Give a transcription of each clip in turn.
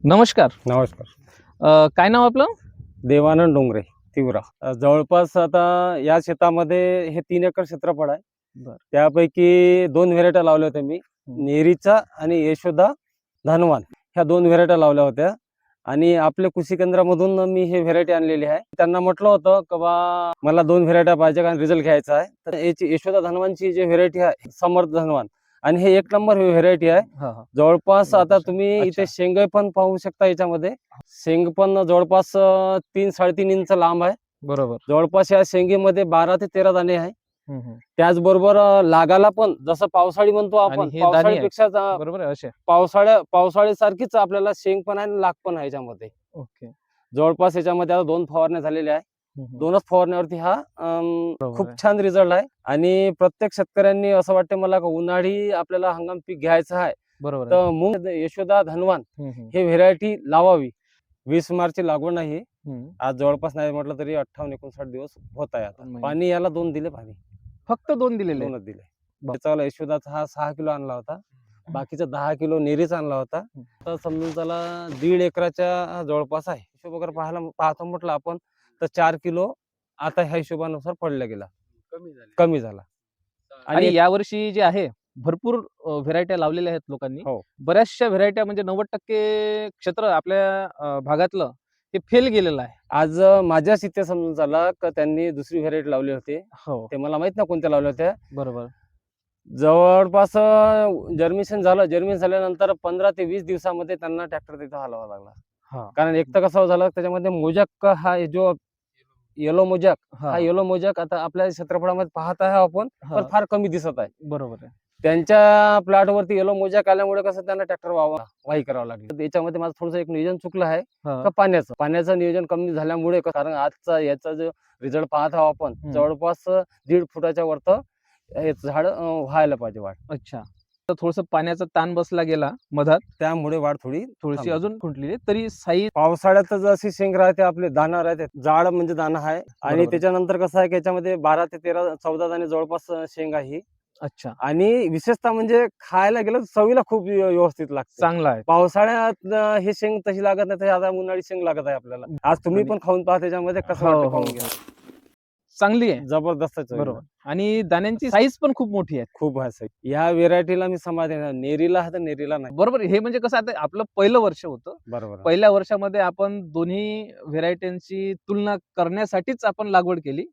नमस्कार. नमस्कार. काय नाव आपलं? देवानंद डोंगरे, तिवरा. जवळपास आता या शेतामध्ये हे 3 एकर क्षेत्रफळ आहे. बरं. त्यापैकी 2 व्हेरायट्या लावल्या होत्या मी. नेरीचा आणि यशोदा धनवान ह्या 2 व्हेरायट्या लावल्या होत्या आणि आपल्या कृषी केंद्रामधून मी हे व्हेरायटी आणलेली आहे. त्यांना म्हटलं होतं की बा मला 2 व्हेरायट्या पाहिजे कारण रिझल्ट घ्यायचा आहे. तर याची यशोदा धनवानची जी व्हेरायटी आहे समर्थ धनवान आणि हे 1 नंबर व्हेरायटी आहे. हां, हां. जवळपास आता अच्छा. तुम्ही इथे शेंग पण पाहू शकता. याच्यामध्ये शेंग पण जवळपास 3-3.5 इंच लांब आहे. बरोबर. जवळपास या शेंगीमध्ये 12 ते 13 दाणे आहे. हं, हं. त्याचबरोबर लागाला पण जसं पावसाळी म्हणतो आणि आपण, हे दाणे आहेत. पावसाळीपेक्षा बरोबर आहे असे. पावसाळीसारखीच आपल्याला शेंग पण आहे आणि लाग पण आहे याच्यामध्ये. ओके. जवळपास याच्यामध्ये आता 2 फवारण्या झालेल्या आहे. हं, हं. 2च फवारण्यावरती हा बरोबर खूप आहे. छान रिझल्ट आहे आणि प्रत्येक शेतकऱ्यांनी असं वाटतं मला का उन्हाळी आपल्याला हंगाम पीक घ्यायचं आहे बरोबर आहे. तर मूग यशोदा धनवान हं, हं. हे व्हेरायटी लावावी. 20 मार्चची लागवड आहे. हं. आज जवळपास नाही म्हटलं तरी 58-59 दिवस होत आहे. आता महिने. पाणी याला 2 दिले, पाणी फक्त 2 दिलेले आहेत. 2च दिले. बाप. त्याचा यशोदाचा हा 6 किलो आणला होता. बाकीचा 10 किलो नेरीचा आणला होता. हं. तर समजून त्याला 1.5 एकराच्या जवळपास आहे. हिशोब वगैरे पाहतो म्हटलं आपण तर 4 किलो आता ह्या हिशोबानुसार पडला गेला, कमी झाला. आणि यावर्षी जे आहे भरपूर व्हेरायट्या लावलेल्या आहेत लोकांनी. हो. बऱ्याचशा व्हेरायट्या म्हणजे 90% क्षेत्र आपल्या भागातलं हे फेल गेलेलं आहे. आज माझ्याच इथे समजून झाला का त्यांनी दुसरी व्हेरायटी लावली होती. हो. ते मला माहित नाही कोणत्या लावल्या होत्या. बरोबर. जवळपास जर्मिनेशन झाल्यानंतर 15 ते 20 दिवसामध्ये त्यांना ट्रॅक्टर तिथं हलवावा लागला. हां. कारण एक तर कसं झालं त्याच्यामध्ये मोजाक हा जो येलो मोजाक हा हां. येलो मोजाक आता आपल्या क्षेत्रफळामध्ये पाहत आहे आपण, पण हां. फार कमी दिसत आहे. बरोबर आहे. त्यांच्या प्लॉटवरती येलो मोजाक आल्यामुळे कसं त्यांना ट्रॅक्टर वाही करावं लागलं. तर याच्यामध्ये माझं थोडंसं एक नियोजन चुकलं आहे हां. का पाण्याचं नियोजन कमी झाल्यामुळे कारण आजचा याचा जो रिझल्ट पाहत आहोत आपण जवळपास 1.5 फुटाच्या वरत हे झाड व्हायला पाहिजे वाढ. अच्छा. तर थोडंसं पाण्याचा ताण बसला गेला मधात. त्यामुळे वाढ थोडीशी थोडीशी अजून खुंटलेली तरी साईज पावसाळ्यात जशी शेंग राहते आपले दाणा राहते जाड म्हणजे दाणा आहे आणि बरोबर. त्याच्यानंतर कसं आहे की याच्यामध्ये 12 ते 13-14 दाणे जवळपास शेंग आहे. अच्छा. आणि विशेषतः म्हणजे खायला गेलं तर चवीला खूप व्यवस्थित लागते. चांगला आहे. पावसाळ्यात हे शेंग तशी लागत नाही, आता उन्हाळी शेंग लागत आहे आपल्याला. आज तुम्ही आणि पण खाऊन पहा त्याच्यामध्ये कसं हो, वाटतं हो, खाऊन हो. घ्या. चांगली आहे. जबरदस्त चव आहे. बरोबर. आणि दाण्यांची साईज पण खूप मोठी आहे. खूप आहे साई. या व्हेरायटीला मी समाधानी आहे. नेरीला आहे तर नेरीला नाही. बरोबर. हे म्हणजे कसं आता आपलं पहिलं वर्ष होतं. बरोबर आहे. पहिल्या वर्षामध्ये आपण दोन्ही व्हेरायटींची तुलना करण्यासाठीच आपण लागवड केली.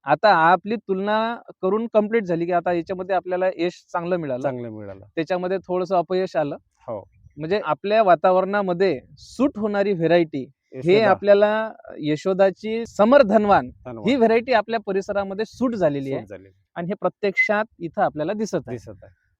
आता आपली तुलना करून कंप्लीट झाली, की आता याच्यामध्ये आपल्याला यश चांगलं मिळालं. चांगलं मिळालं. त्याच्यामध्ये थोडंसं अपयश आलं. हो. म्हणजे आपल्या वातावरणामध्ये सूट होणारी व्हेरायटी हे यशोदा, आपल्याला यशोदाची समर्थ धनवान धन्यवाद. ही व्हेरायटी आपल्या परिसरामध्ये सूट झालेली आहे सूट झाली. आणि हे प्रत्यक्षात इथं आपल्याला दिसत आहे. दिसत आहे.